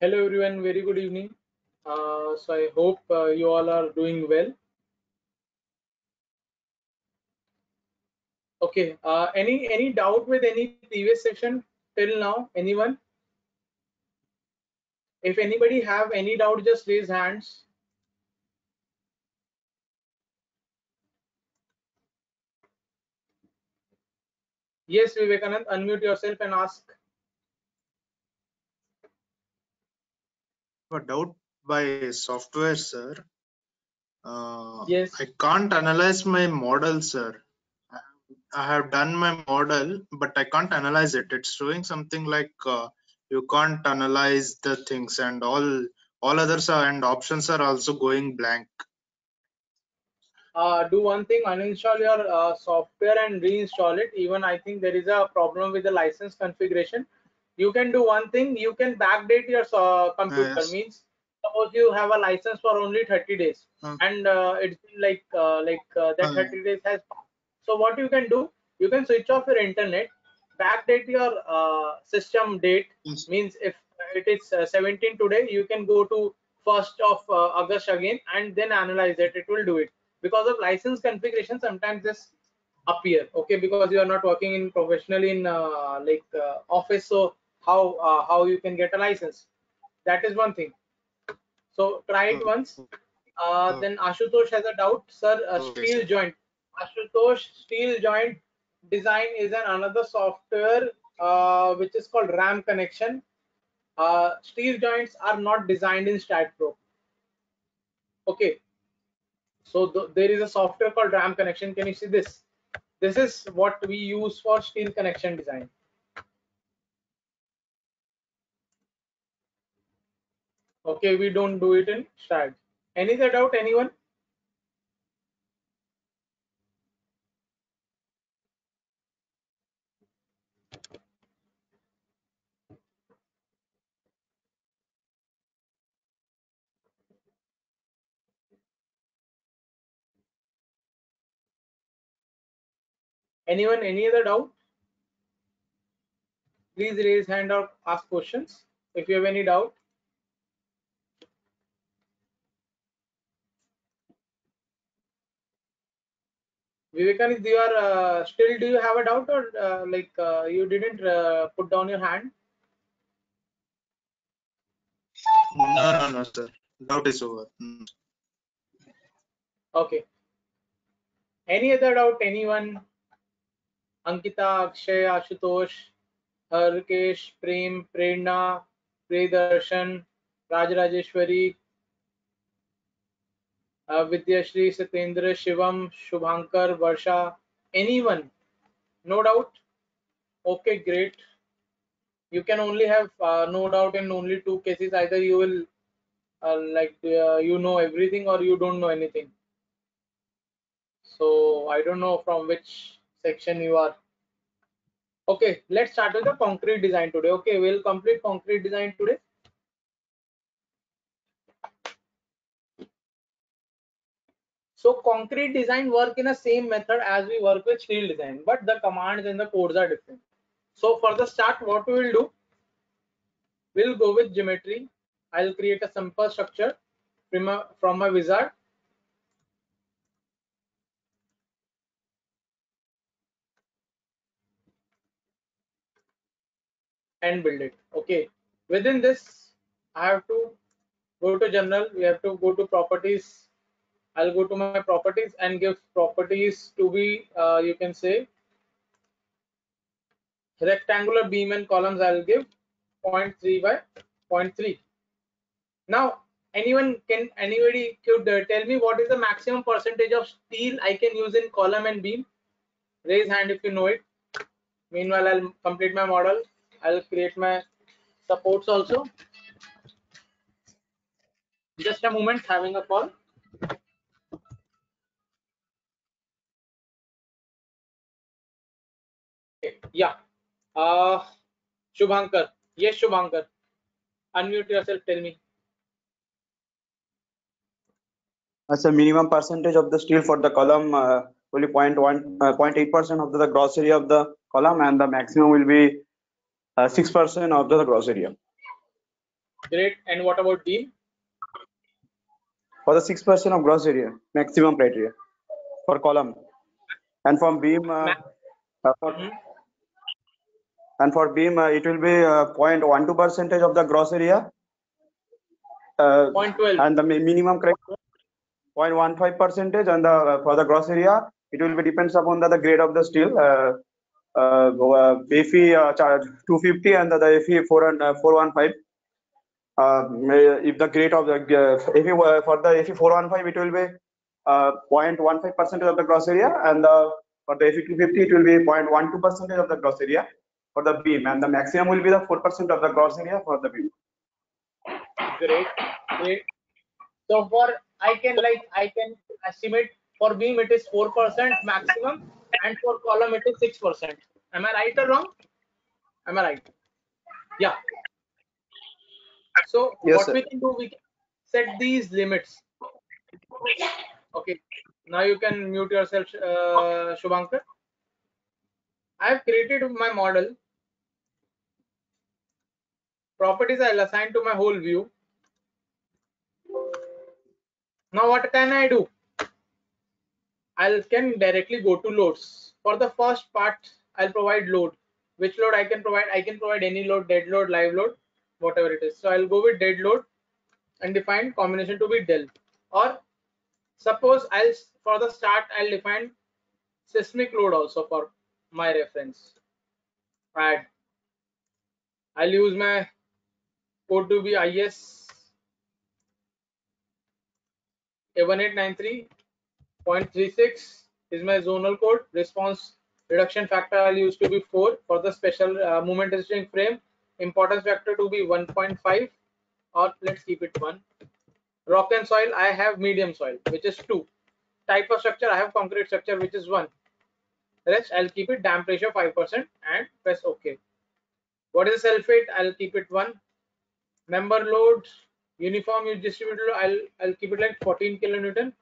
Hello everyone, very good evening. So I hope you all are doing well. Okay, any doubt with any previous session till now? Anyone? If anybody have any doubt, just raise hands. Yes, Vivekanand, unmute yourself and ask. A doubt by software, sir. Yes. I can't analyze my model, sir. I have done my model, but I can't analyze it. It's showing something like you can't analyze the things, and all others are and options are also going blank. Do one thing, uninstall your software and reinstall it. Even I think there is a problem with the license configuration. You can do one thing, you can backdate your computer. Yes. Means suppose you have a license for only 30 days and it's been that 30 days has passed. So what you can do, you can switch off your internet, backdate your system date. Yes. Means if it is 17 today, you can go to 1st of August again and then analyze it. It will do it. Because of license configuration, sometimes this appear. Okay, because you are not working in professionally in office, so how you can get a license? That is one thing. So try it once. Then Ashutosh has a doubt, sir. Okay, Steel sir. joint. Ashutosh, steel joint design is another software which is called RAM connection. Steel joints are not designed in StatPro. Okay, so there is a software called RAM connection. Can you see this? This is what we use for steel connection design. Okay, we don't do it in STAAD. Any other doubt, anyone? Anyone, any other doubt? Please raise hand or ask questions if you have any doubt. Vivekanand, you are still, do you have a doubt or you didn't put down your hand? No, sir. Doubt is over. Okay. Any other doubt, anyone? Ankita, Akshay, Ashutosh, Harkesh, Prem, Prerna, Priyadarshan, Rajrajeshwari, Vidyashri, Satyendra, Shivam, Shubhankar, Varsha, anyone? No doubt? Okay, great. You can only have no doubt in only two cases. Either you will you know everything or you don't know anything. So I don't know from which section you are. Okay, let's start with the concrete design today. Okay, we'll complete concrete design today. So concrete design work in the same method as we work with steel design, but the commands and the codes are different. So for the start, what we will do, we'll go with geometry. I'll create a simple structure from my wizard. And build it. Okay. Within this, I have to go to general. We have to go to properties. I'll go to my properties and give properties to be, you can say, rectangular beam and columns. I'll give 0.3 by 0.3. Now, anybody could tell me what is the maximum percentage of steel I can use in column and beam? Raise hand if you know it. Meanwhile, I'll complete my model. I'll create my supports also. Just a moment, having a call. Yeah. Shubhankar. Yes, Shubhankar. Unmute yourself. Tell me. As a minimum percentage of the steel for the column, only 0.8% of the gross area of the column, and the maximum will be 6% of the gross area. Great. And what about beam? For the 6% of gross area, maximum criteria for column. And from beam, Mhm. it will be 0.12% of the gross area, 0.12. and the minimum criteria 0.15%, and the for the gross area it will be depends upon the grade of the steel. Fe 250 and the Fe 415. If the grade of the Fe for the Fe 415 it will be 0.15% of the gross area, and for the Fe 250 it will be 0.12% of the gross area for the beam, and the maximum will be the 4% of the gross area for the beam. Great. Great. So for I can estimate for beam it is 4% maximum, and for column it is 6%. Am I right or wrong? Am I right? Yeah. So Yes, what sir. we can do, we can set these limits. Okay. Now you can mute yourself, Shubhankar. I have created my model. Properties I'll assign to my whole view. Now what can I do? I can directly go to loads. For the first part, I'll provide load. Which load I can provide? I can provide any load, dead load, live load, whatever it is. So I'll go with dead load and define combination to be del. Or suppose for the start I'll define seismic load also for my reference. Add. I'll use my code to be IS 1893.36 is my zonal code. Response reduction factor I'll use to be 4 for the special moment resisting frame. Importance factor to be 1.5, or let's keep it 1. Rock and soil, I have medium soil, which is 2. Type of structure, I have concrete structure, which is 1. Rest I'll keep it damp ratio 5% and press OK. What is the sulfate? I'll keep it 1. Member load, uniform distributed load, I'll keep it like 14 kilonewton.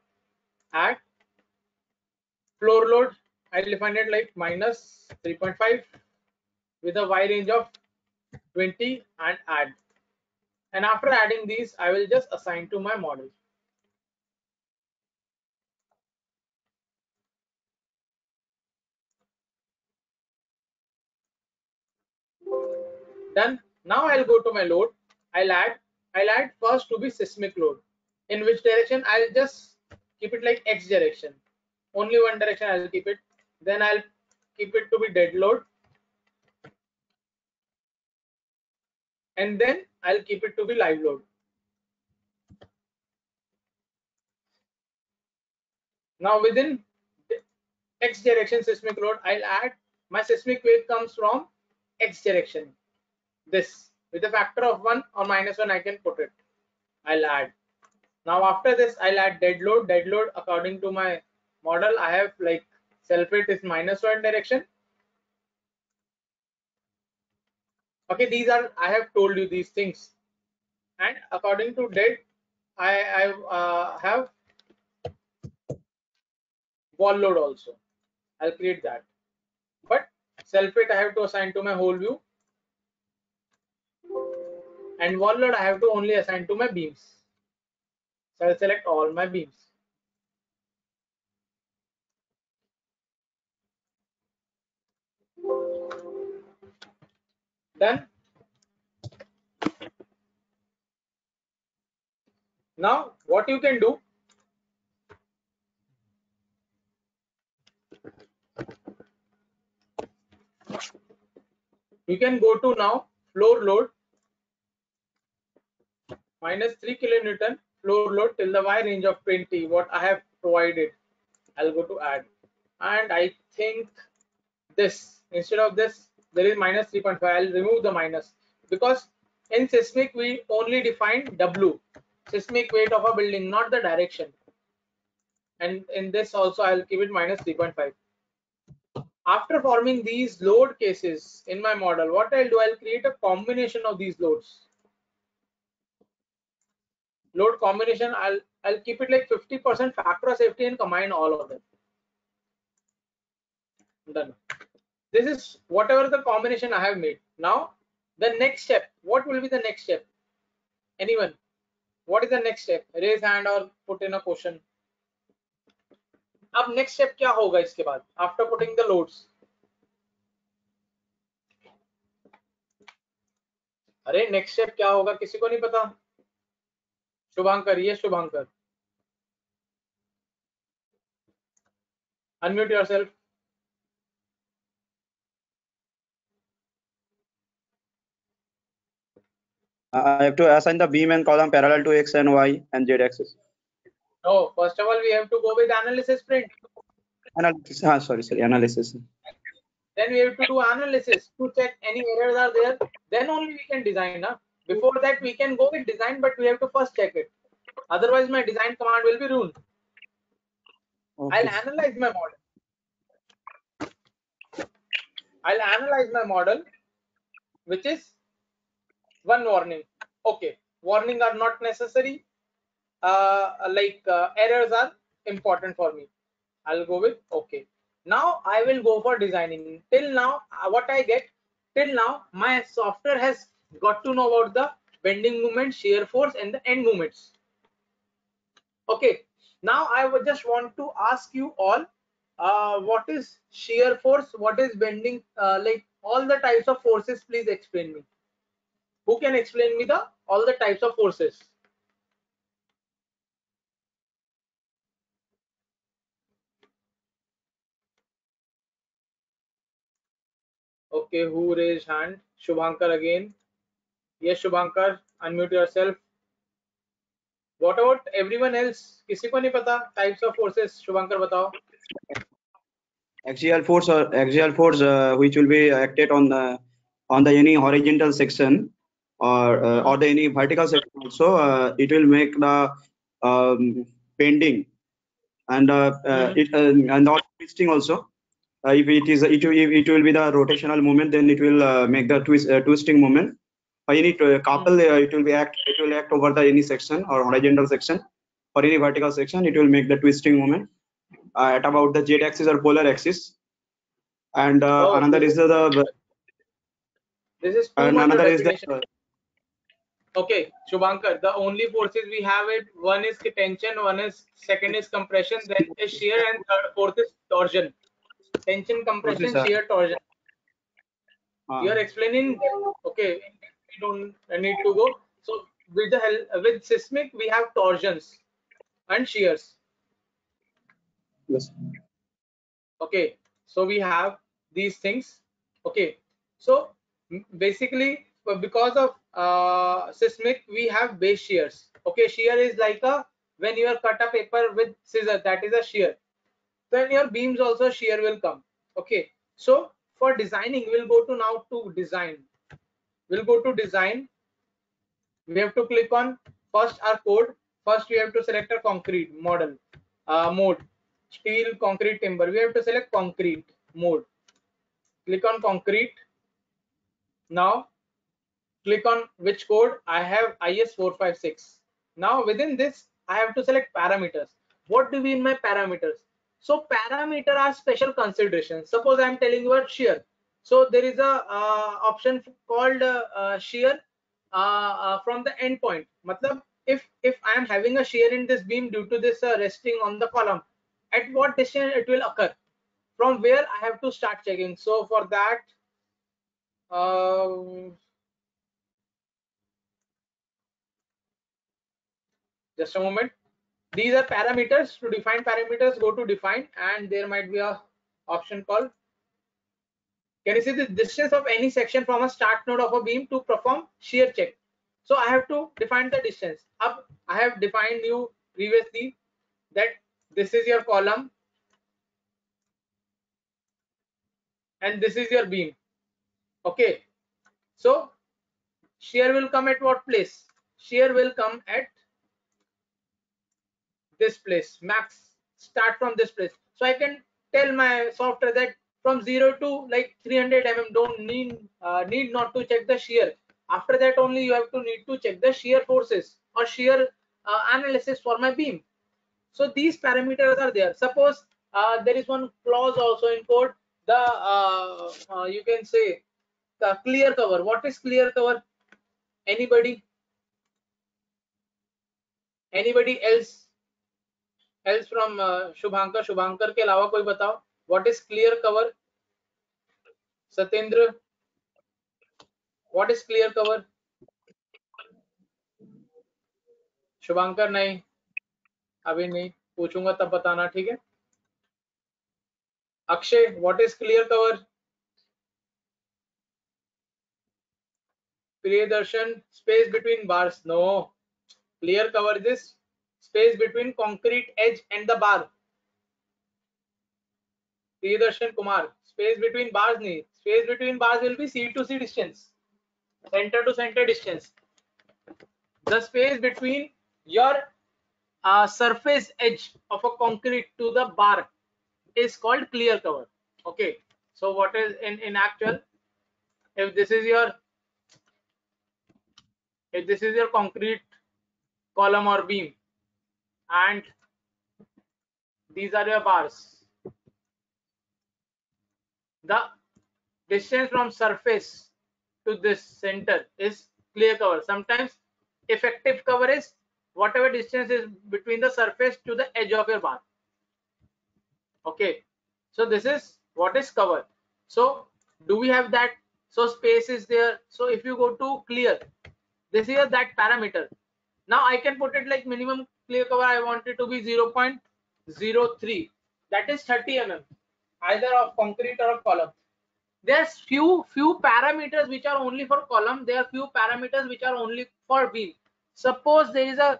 Add. Floor load, I'll define it like minus 3.5 with a Y range of 20 and add. And after adding these, I will just assign to my model. Done. Now I'll go to my load. I'll add first to be seismic load. In which direction? I'll just keep it like X direction. Only one direction I'll keep it. Then I'll keep it to be dead load. And then I'll keep it to be live load. Now within X direction seismic load, I'll add my seismic wave comes from X direction. This with a factor of 1 or minus 1, I can put it. I'll add. Now after this, I'll add dead load. Dead load according to my model, I have like sulfate is minus 1 direction. Okay, these are, I have told you these things. And according to dead, I have wall load also. I'll create that. But sulfate I have to assign to my whole view. And wall load I have to only assign to my beams. So I'll select all my beams. Done. Now what you can do, you can go to now floor load minus 3 kilonewton floor load till the Y range of 20, what I have provided. I'll go to add, and I think this instead of this there is minus 3.5. I'll remove the minus because in seismic we only define W, seismic weight of a building, not the direction. And in this also I'll keep it minus 3.5. After forming these load cases in my model, what I'll do, I'll create a combination of these loads. Load combination, I'll keep it like 50% factor of safety and combine all of them. Done. This is whatever the combination I have made. Now the next step, what will be the next step? Anyone? What is the next step? Raise hand or put in a question. अब next step क्या होगा इसके बाद? After putting the loads. अरे next step क्या होगा किसी को नहीं पता? शुभांकर, ये Shubhankar. Unmute yourself. I have to assign the beam and column parallel to x and y and z axis. No, first of all we have to go with analysis print. Analysis. Sorry. Analysis. Then we have to do analysis to check any errors are there. Then only we can design. Huh? Before that we can go with design, but we have to first check it. Otherwise my design command will be ruined. Okay. I'll analyze my model, which is one warning. Okay, warning are not necessary. Errors are important for me. I'll go with okay. Now I will go for designing. Till now, what I get, till now my software has got to know about the bending moment, shear force, and the end moments. Okay, now I would just want to ask you all, what is shear force, what is bending, like all the types of forces, please explain me. Who can explain me all the types of forces? Okay, who raised hand? Shubhankar again. Yes, Shubhankar, unmute yourself. What about everyone else? किसी को नहीं पता types of forces? Shubhankar बताओ. Axial force which will be acted on the any horizontal section or the any vertical section also, it will make the bending and and also twisting also. If it will be the rotational moment, then it will make the twisting moment. Any couple, it will act over the any section or horizontal section. For any vertical section, it will make the twisting moment at about the z-axis or polar axis. And another is the this is too much of definition. Okay, Shubhankar, the only forces we have it, one is tension, second is compression, then is shear, and fourth is torsion. Tension, compression, shear, torsion. You are explaining. Okay, we don't need to go. So with seismic we have torsions and shears. yes. Okay, so we have these things. Okay, so basically because of seismic we have base shears. Okay, shear is like when you are cut a paper with scissor, that is a shear. Then your beams also shear will come. Okay, so for designing we'll go to now to design. We'll go to design. We have to click on first our code. First we have to select a concrete model mode. Steel, concrete, timber. We have to select concrete mode. Click on concrete. Now click on which code. I have IS456. Now within this I have to select parameters. What do we mean by parameters? So parameter are special considerations. Suppose I am telling you about shear. So there is a option called shear from the endpoint. Matlab, if I am having a shear in this beam due to this resting on the column, at what distance it will occur? From where I have to start checking. So for that, just a moment. These are parameters. To define parameters, go to define, and there might be a option called, can you see the distance of any section from a start node of a beam to perform shear check? So I have to define the distance. Up, I have defined you previously that this is your column and this is your beam. Okay, so shear will come at what place? Shear will come at this place, max. Start from this place. So I can tell my software that from 0 to like 300 mm, don't need not to check the shear. After that only you have to need to check the shear forces or shear analysis for my beam. So these parameters are there. Suppose there is one clause also in code, the you can say the clear cover. What is clear cover? Anybody? Anybody else from Shubhankar के अलावा कोई बताओ, what is clear cover? Satyendra, what is clear cover? शुभंकर नहीं, अभी नहीं, पूछूंगा तब बताना, ठीक है? Akshay, what is clear cover? Priyadarshan, space between bars. No, clear cover is space between concrete edge and the bar. Priyadarshan Kumar, space between bars nahi, space between bars will be C to C distance, center to center distance. The space between your surface edge of a concrete to the bar is called clear cover. Okay, so what is in actual, if this is your concrete column or beam and these are your bars, the distance from surface to this center is clear cover. Sometimes effective cover is whatever distance is between the surface to the edge of your bar. Okay, so this is what is cover. So do we have that? So space is there. So if you go to clear, this is that parameter. Now I can put it like minimum clear cover, I want it to be 0.03, that is 30 mm, either of concrete or of column. There's few parameters which are only for column, there are few parameters which are only for beam. Suppose there is a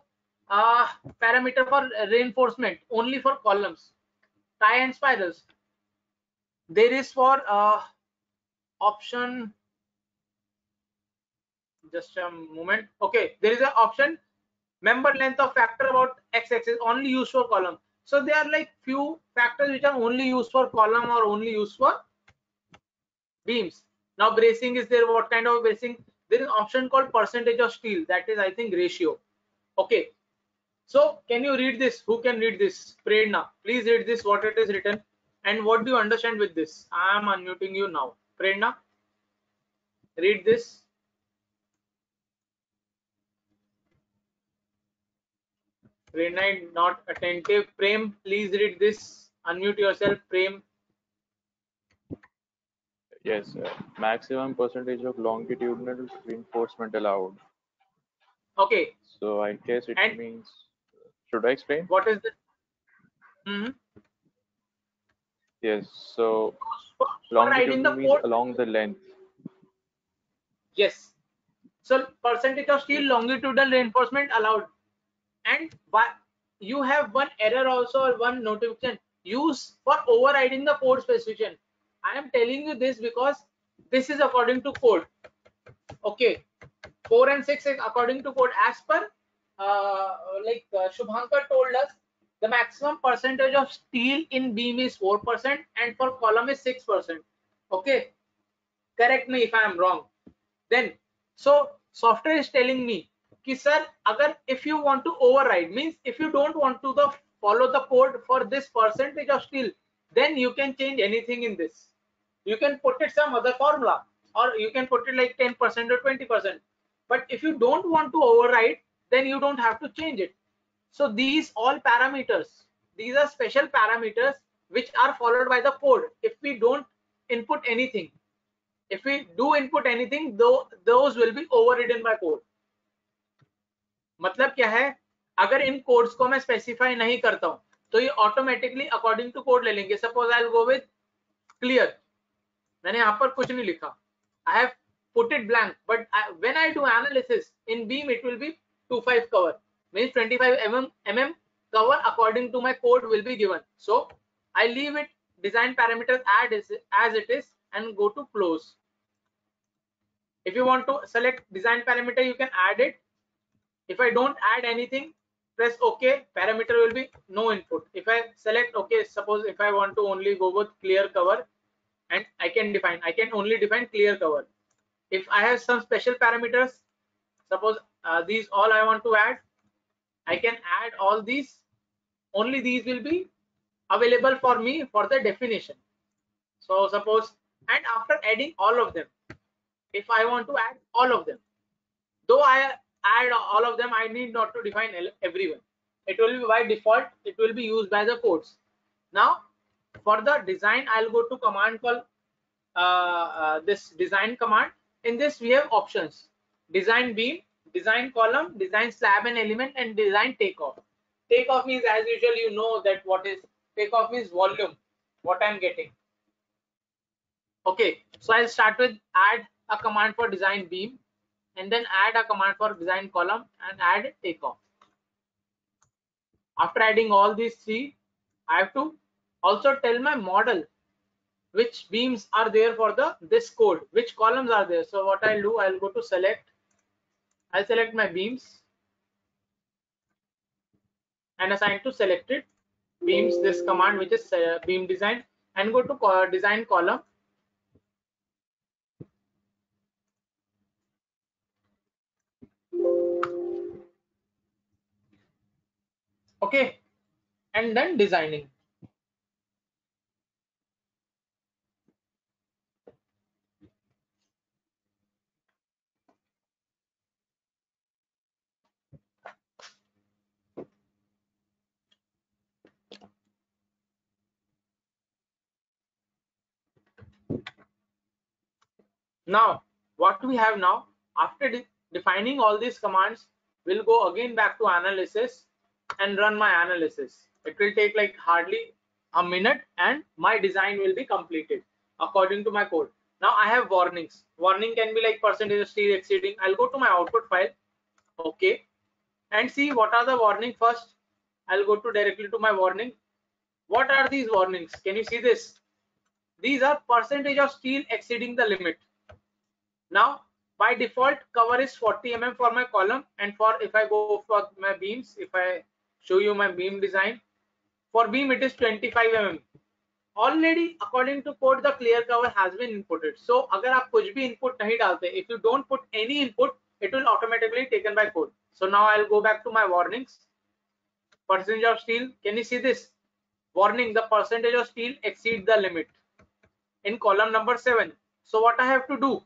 parameter for reinforcement only for columns, tie and spirals. There is for option, just a moment. Okay, there is an option member length of factor about x-axis only used for column. So there are like few factors which are only used for column or only used for beams. Now bracing is there. What kind of bracing? There is an option called percentage of steel, that is I think ratio. Okay, so can you read this? Who can read this? Prerna, please read this, what it is written and what do you understand with this? I am unmuting you now. Prerna, read this. Prerna not attentive. Prem, please read this. Unmute yourself, Prem. Yes, maximum percentage of longitudinal reinforcement allowed. Okay. So I guess it means, should I explain? What is this? Yes, so longitudinal means along the length. Yes. So percentage of steel longitudinal reinforcement allowed. And you have one error also, or one notification used for overriding the code specification. I am telling you this because this is according to code. Okay, 4 and 6 is according to code. As per Shubhankar told us, the maximum percentage of steel in beam is 4% and for column is 6%. Okay, correct me if I am wrong. Then so software is telling me कि sir, अगर if you want to override, means if you don't want to follow the code for this percentage of steel, then you can change anything in this. You can put it some other formula, or you can put it like 10% or 20%. But if you don't want to override, then you don't have to change it. So these all parameters, these are special parameters which are followed by the code. If we don't input anything, if we do input anything, those will be overridden by code. मतलब क्या है, अगर इन codes को मैं specify नहीं करता हूं तो ये ऑटोमेटिकली अकॉर्डिंग टू कोड ले लेंगे. Suppose I will go with clear, मैंने यहाँ पर कुछ नहीं लिखा, I have put it blank, but when I do analysis in beam it will be 25 cover, means 25 mm cover according to my code will be given. So I leave it design parameters as it is and go to close. If you want to select design parameter, you can add it. If I don't add anything, press OK, parameter will be no input. If I select OK, suppose if I want to only go with clear cover, and I can only define clear cover. If I have some special parameters, suppose these all I want to add, I can add all these. Only these will be available for me for the definition. So suppose, and after adding all of them, if I want to add all of them, though add all of them. I need not to define everyone. It will be by default, it will be used by the codes. Now for the design, I'll go to command called this design command. In this we have options: design beam, design column, design slab and element, and design takeoff. Takeoff means, as usual, you know that what is takeoff means volume, what I'm getting. Okay, so I'll start with add a command for design beam, and then add a command for design column, and add takeoff. After adding all these three, I have to also tell my model which beams are there for this code, which columns are there. So what I'll do, I'll go to select, I'll select my beams and assign to selected beams this command, which is beam design, and go to design column. Okay, and then designing. Now what we have now, after defining all these commands, we'll go again back to analysis and run my analysis. It will take like hardly a minute and my design will be completed according to my code. Now I have warnings. Warning can be like percentage of steel exceeding. I'll go to my output file, okay, and see what are the warning first. I'll go to directly to my warning. What are these warnings? Can you see this? These are percentage of steel exceeding the limit. Now by default cover is 40 mm for my column, and for if I go for my beams, if I show you my beam design, for beam it is 25 mm. Already according to code the clear cover has been inputted. So अगर आप कुछ भी input नहीं डालते, if you don't put any input, it will automatically taken by code. So now I'll go back to my warnings. Percentage of steel, can you see this? Warning, the percentage of steel exceeds the limit in column number 7. So what I have to do?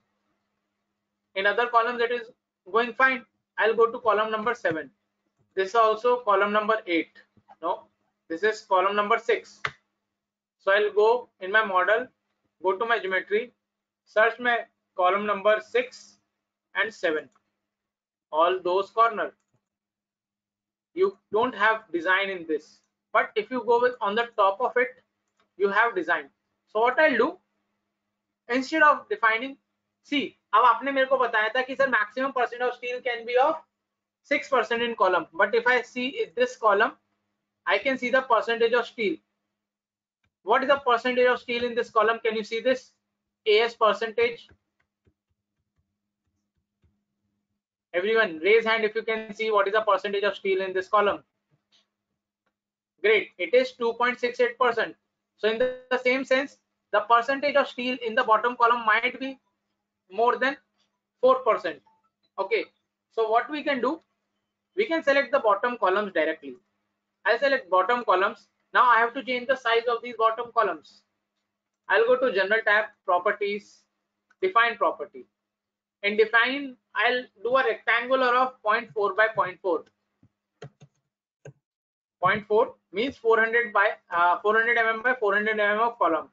In other columns it is going fine. I'll go to column number 7. This is also column number 8. No, this is column number 6. So I'll go in my model, go to my geometry, search my column number 6 and 7. All those corners. You don't have design in this, but if you go with on the top of it, you have design. So what I'll do, instead of defining, see, अब आपने मेरे को बताया था कि sir maximum percent of steel can be of 6% in column, but if I see this column, I can see the percentage of steel. What is the percentage of steel in this column? Can you see this? AS percentage. Everyone raise hand if you can see what is the percentage of steel in this column. Great, it is 2.68%. So in the same sense, the percentage of steel in the bottom column might be more than 4%. Okay, so what we can do, we can select the bottom columns directly. I'll select bottom columns. Now I have to change the size of these bottom columns. I'll go to general tab, properties, define property. In define, I'll do a rectangular of 0.4 by 0.4. 0.4 means 400 by 400 mm by 400 mm of column.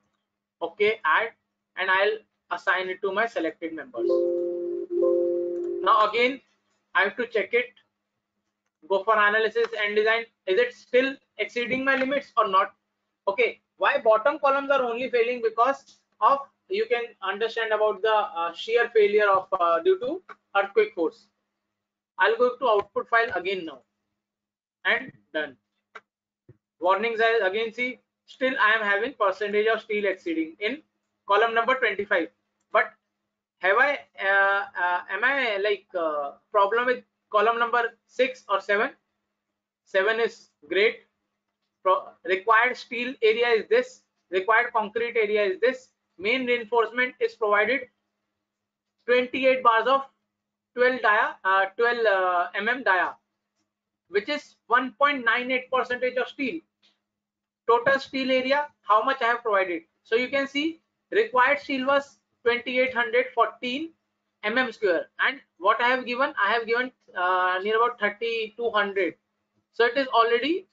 Okay, add, and I'll assign it to my selected members. Now again, I have to check it. Go for analysis and design. Is it still exceeding my limits or not? Okay, why bottom columns are only failing? Because of, you can understand about the shear failure of due to earthquake force. I'll go to output file again now and done. Warnings, I again see still I am having percentage of steel exceeding in column number 25. But have I am I like problem with column number 6 or 7? 7 is great. Required steel area is this, required concrete area is this, main reinforcement is provided 28 bars of 12 mm dia, which is 1.98% of steel. Total steel area, how much I have provided. So you can see required steel was 2814 mm square, and what I have given, near about 3200. So it is already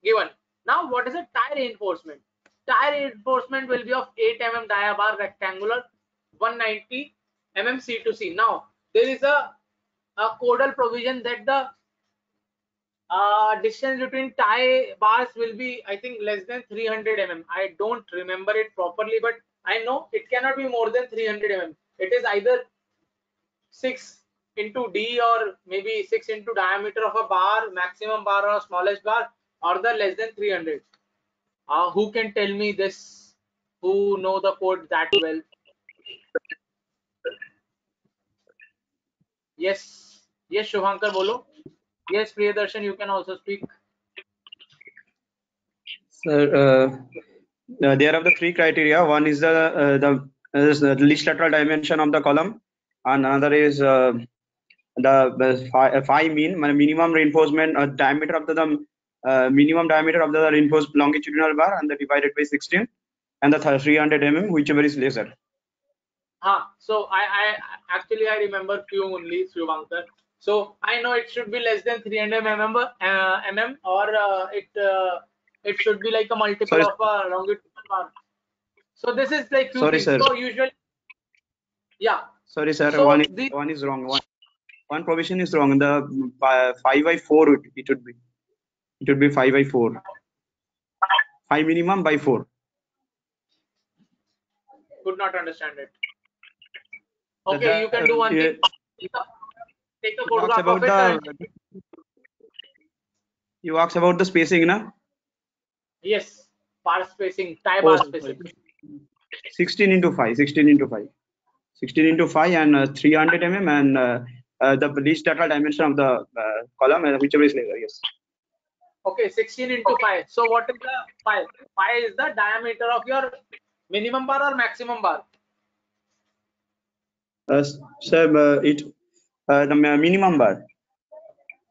given. Now what is a tie reinforcement? Tie reinforcement will be of 8 mm dia bar rectangular, 190 mm C to C. Now there is a codal provision that the distance between tie bars will be, I think, less than 300 mm. I don't remember it properly, but I know it cannot be more than 300 mm. It is either 6 into D, or maybe 6 into diameter of a bar, maximum bar or smallest bar, or the less than 300. Who can tell me this? Who know the code that well? Yes, yes, Shubhankar, bolo. Yes, Priyadarshan, you can also speak. Sir, there are the three criteria. One is the least lateral dimension of the column, and another is the phi mean, minimum reinforcement diameter of the minimum diameter of the reinforced longitudinal bar, and the divided by 16, and the 300 mm, whichever is lesser. So I actually I remember few only, Shubhankar. So I know it should be less than 300 mm, or it should be like a multiple of a longitudinal bar. So this is like few things. Sir. So usually, yeah. Sorry, sir. So one is wrong. One provision is wrong. The 5/4 it would be. It would be 5/4. 5 minimum by 4. Could not understand it. Okay, you can do one thing. Take a photograph of it. You asked about the spacing, na? Yes, bar spacing, tie bar spacing. 16 into 5. 16 into 5. 16 into 5 and 300 mm, and the least lateral dimension of the column, whichever is lesser. Yes. Okay, 16 into 5. So what is the 5? 5 is the diameter of your minimum bar or maximum bar? Sir, the minimum bar.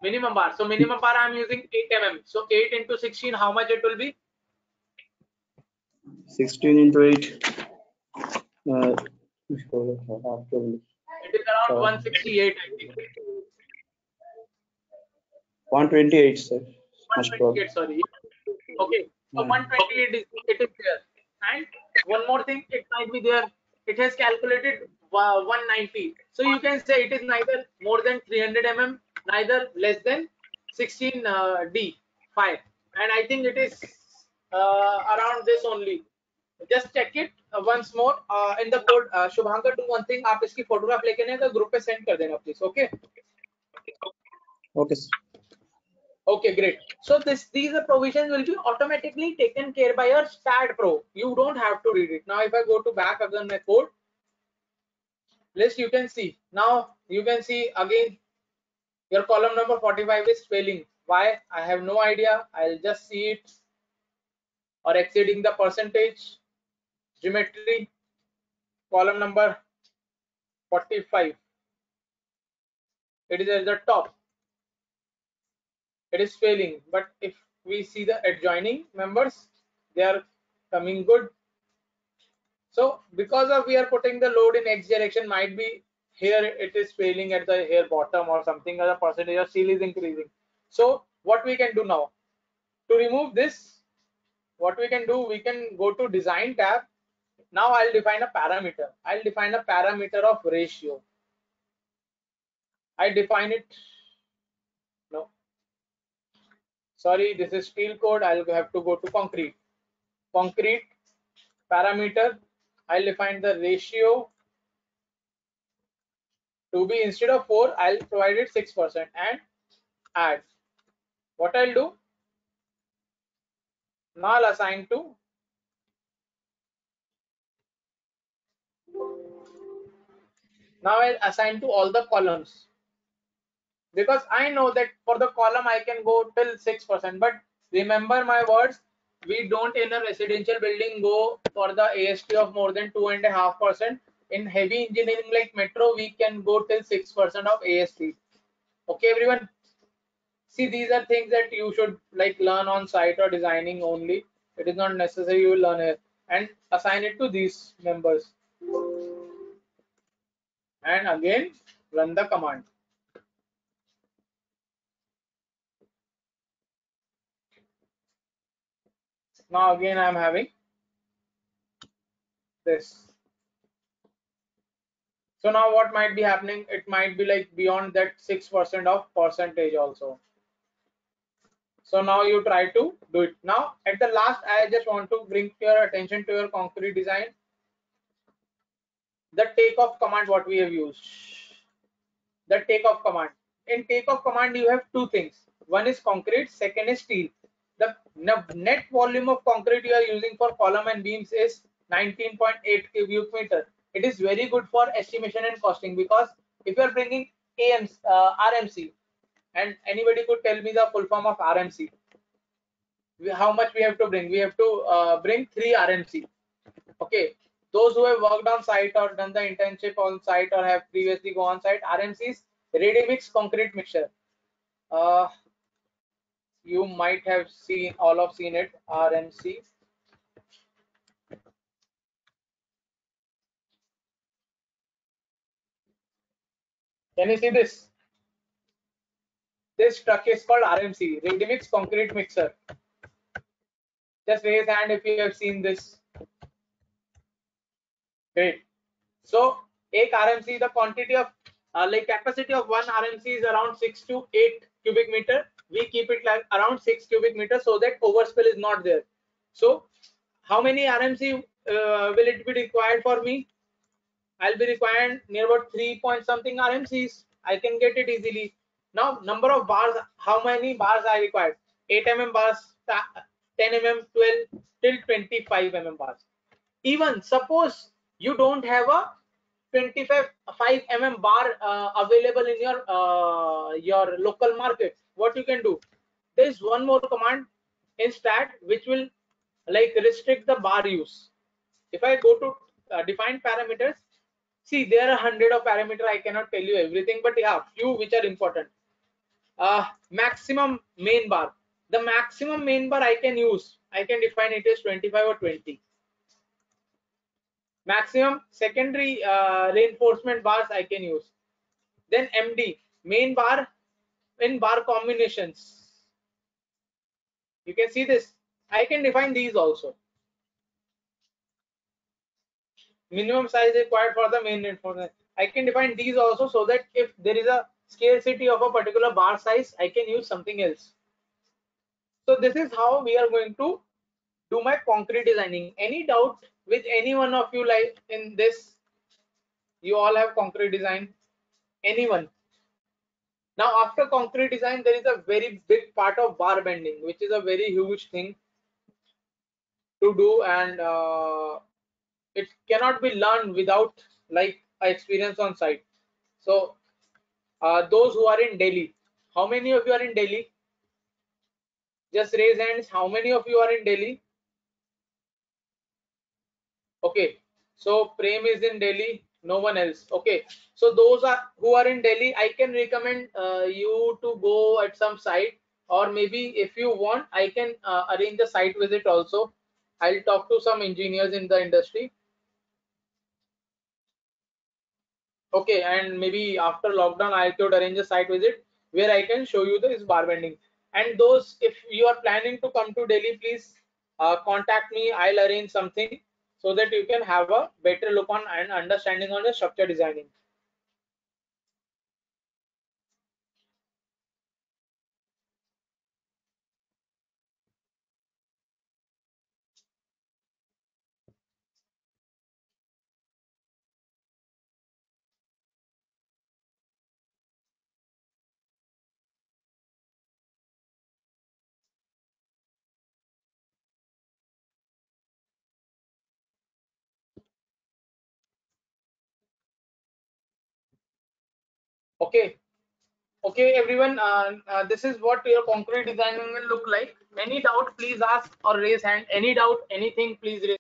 Minimum bar. So minimum bar I am using 8 mm. So 8 into 16, how much it will be? 16 into 8. It is around 168, I think. 128, sir. 128, sorry. Okay, so 128 is there. And one more thing, it might be there. It has calculated 190. So you can say it is neither more than 300 mm, neither less than 16 D 5. And I think it is around this only. Just check it once more in the code. Shubhankar, do one thing. आप इसकी photograph लेके ने तो group पे send कर देना please. Okay. Okay. Okay, great. So these provisions will be automatically taken care by your STAAD Pro. You don't have to read it. Now, if I go to back again my code list, you can see. Now you can see again your column number 45 is failing. Why? I have no idea. I'll just see it. Or exceeding the percentage. Geometry. Column number 45. It is at the top. It is failing, but if we see the adjoining members, they are coming good. So because of we are putting the load in x direction, might be here it is failing at the here bottom or something, other percentage of seal is increasing. So what we can do now to remove this, what we can do, we can go to design tab. Now I'll define a parameter. I'll define a parameter of ratio. I define it. No. Sorry, this is steel code. I'll have to go to concrete. Concrete parameter. I'll define the ratio to be, instead of 4, I'll provide it 6% and add. What I'll do now, I'll assign to all the columns, because I know that for the column I can go till 6%. But remember my words, we don't in a residential building go for the AST of more than 2.5%. In heavy engineering like metro, we can go till 6% of AST. Okay, everyone. See, these are things that you should like learn on site or designing only. It is not necessary you will learn here, and assign it to these members. and again run the command. Now again I am having this. So now what might be happening? It might be like beyond that 6% of percentage also. So now you try to do it. Now at the last, I just want to bring your attention to your concrete design. The takeoff command what we have used. The takeoff command. In takeoff command you have two things. One is concrete, second is steel. The net volume of concrete you are using for column and beams is 19.8 cubic meter. It is very good for estimation and costing, because if you are bringing RMC, and anybody could tell me the full form of RMC, how much we have to bring? We have to bring 3 RMC. Okay, those who have worked on site or done the internship on site or have previously gone on site, RMCs, ready mix concrete mixture. You might have seen, all of seen it, RMC. Can you see this? This truck is called RMC, ready mix concrete mixer. Just raise hand if you have seen this. Great. So, एक RMC, the quantity of like capacity of one RMC is around 6 to 8 cubic meter. We keep it like around 6 cubic meter so that overspill is not there. So, how many RMC will it be required for me? I'll be required near about 3 point something RMCs. I can get it easily. Now, number of bars, how many bars I required? 8 mm bars, 10 mm, 12 till 25 mm bars. Even suppose you don't have a 25 5 mm bar available in your local market, what you can do? There is one more command in stat which will like restrict the bar use. If I go to define parameters, see there are 100 of parameter. I cannot tell you everything, but yeah, few which are important. Maximum main bar. The maximum main bar I can use, I can define it as 25 or 20. Maximum secondary reinforcement bars I can use. Then MD, main bar in bar combinations. You can see this. I can define these also. Minimum size required for the main reinforcement. I can define these also, so that if there is a scarcity of a particular bar size, I can use something else. So this is how we are going to do my concrete designing. Any doubt with any one of you like in this? You all have concrete design? Anyone? Now after concrete design, there is a very big part of bar bending, which is a very huge thing to do, and it cannot be learned without like experience on site. So those who are in Delhi, how many of you are in Delhi? Just raise hands. How many of you are in Delhi? Okay, so Prem is in Delhi, no one else. Okay, so those are who are in Delhi, I can recommend you to go at some site, or maybe if you want, I can arrange the site visit also. I'll talk to some engineers in the industry. Okay, and maybe after lockdown, I could arrange a site visit where I can show you this bar bending. And those, if you are planning to come to Delhi, please contact me. I'll arrange something so that you can have a better look on and understanding on the structure designing. Okay, okay, everyone. This is what your concrete designing will look like. Any doubt, please ask or raise hand. Any doubt, anything, please raise.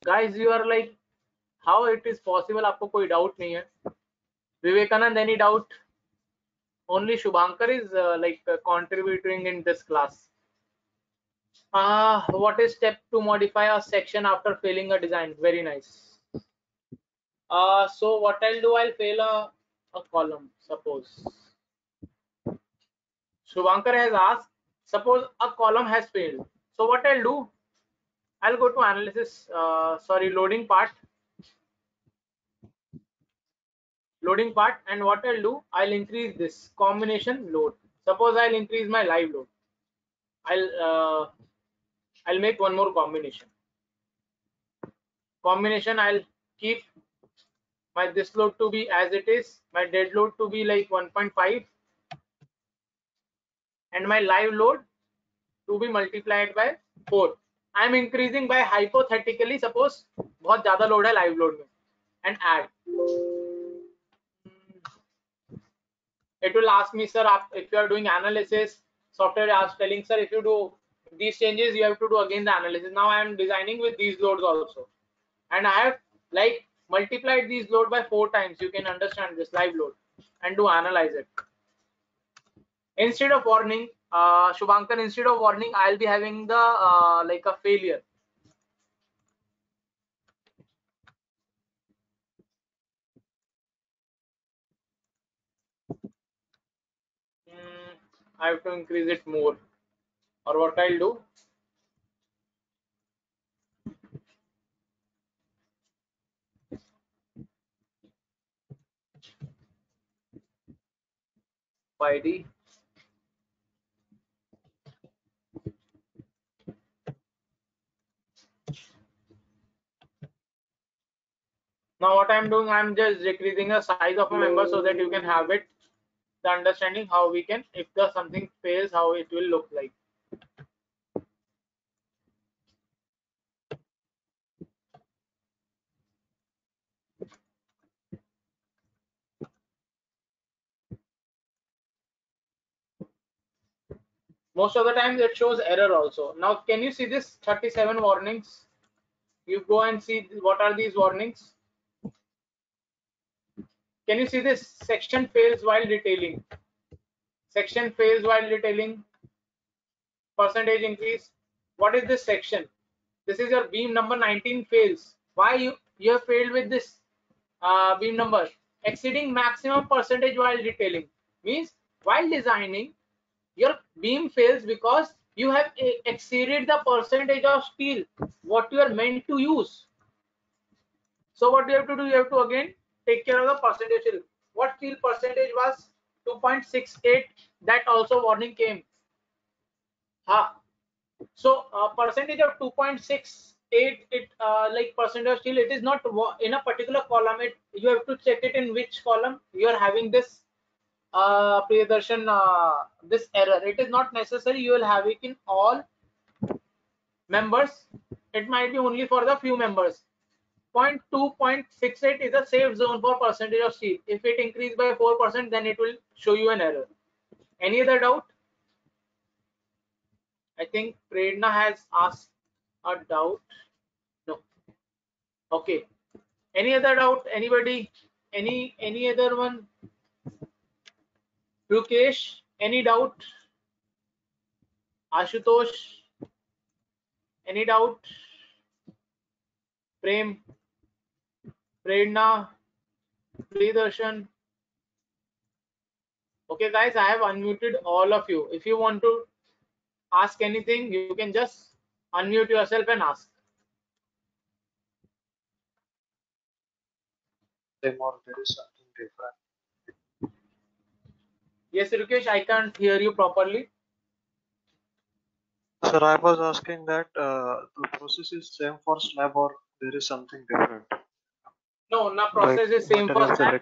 Guys, you are like, how it is possible? आपको कोई doubt नहीं है? Vivekanand, any doubt? Only Shubhankar is contributing in this class. What is step to modify a section after failing a design? Very nice. So what I'll do, I'll fail a column, suppose. Shubhankar has asked, suppose a column has failed. So what I'll do, I'll go to analysis, loading part. Loading part, and what I'll do, I'll increase this combination load. Suppose I'll increase my live load. I'll make one more combination. I'll keep my this load to be as it is, my dead load to be like 1.5, and my live load to be multiplied by 4. I'm increasing by hypothetically, suppose बहुत ज़्यादा load है live load में, and add. It will ask me, sir, if you are doing analysis, software is telling, sir, if you do these changes, you have to do again the analysis. Now I am designing with these loads also, and I have like multiplied these load by 4 times. You can understand this live load and do analyze it. Instead of warning, Shubhankar, instead of warning, I'll be having the like a failure. I have to increase it more, or what I'll do, ID. Now what I'm doing, I'm just decreasing the size of a member so that you can have it, the understanding how we can, if the something fails, how it will look like. Most of the times it shows error also. Now can you see this 37 warnings? You go and see what are these warnings. Can you see this? Section fails while detailing. Section fails while detailing. Percentage increase. What is this section? This is your beam number 19 fails. Why you have failed with this beam number? Exceeding maximum percentage while detailing. Means while designing, your beam fails because you have exceeded the percentage of steel what you are meant to use. So what you have to do, you have to again take care of the percentage. What steel percentage was 2.68? That also warning came. So percentage of 2.68, it like percent of steel, it is not in a particular column. You have to check it in which column you are having this Priyadarshan, this error. It is not necessary you will have it in all members. It might be only for the few members. 0.2.68 is a safe zone for percentage of steel. If it increased by 4%, then it will show you an error. Any other doubt? I think Prerna has asked a doubt. No. Okay. Any other doubt? Anybody? Any other one? Rukesh, any doubt? Ashutosh, any doubt? Prem, Prerna, Pridarshan. Okay, guys, I have unmuted all of you. If you want to ask anything, you can just unmute yourself and ask. Or there is something different. Yes, Rukesh, I can't hear you properly. Sir, I was asking that the process is same for slab or there is something different? No, process is same for slab.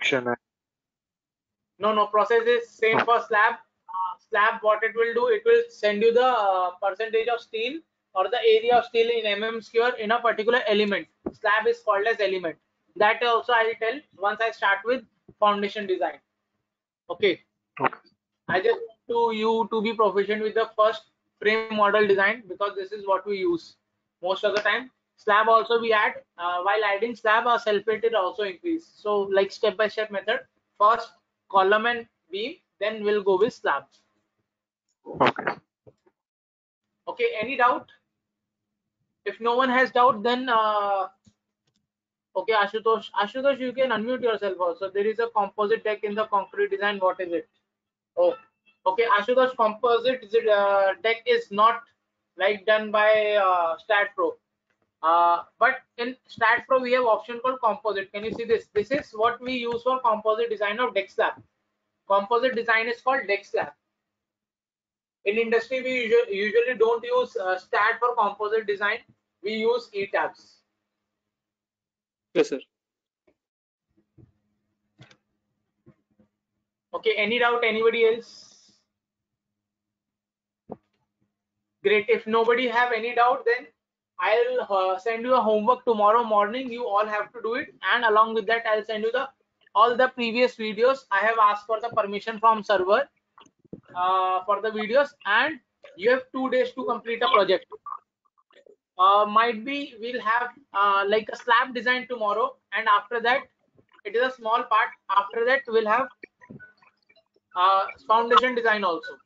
No, process is same for slab. Slab, what it will do, it will send you the percentage of steel or the area of steel in mm square in a particular element. Slab is called as element. That also I will tell once I start with foundation design. Okay. I just want you to be proficient with the first frame model design because this is what we use most of the time. slab also we add. While adding slab, our self-weight is also increase. So like step-by-step method, first column and beam, then we'll go with slab. Okay. Okay, any doubt? If no one has doubt, then okay, Ashutosh, you can unmute yourself also. There is a composite deck in the concrete design. What is it? Oh, okay, Ashutosh, composite deck is not like done by StatPro. But in StatPro we have option called composite. Can you see this? This is what we use for composite design of deck slab. Composite design is called deck slab. In industry, we usually don't use Stat for composite design. We use ETABS. Yes, sir. Okay, any doubt? Anybody else? Great. If nobody have any doubt, then I'll send you a homework tomorrow morning. You all have to do it, and along with that, I'll send you all the previous videos. I have asked for the permission from server for the videos, and you have 2 days to complete a project. Might be we'll have like a slab design tomorrow, and after that, it is a small part. After that, we'll have foundation design also.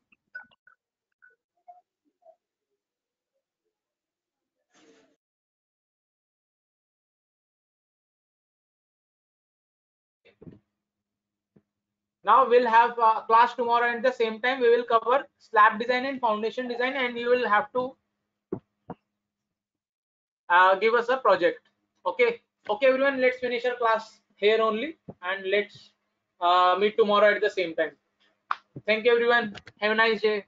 Now we'll have class tomorrow at the same time. We will cover slab design and foundation design, and you will have to give us a project. Okay, okay, everyone. Let's finish our class here only, and let's meet tomorrow at the same time. Thank you, everyone. Have a nice day.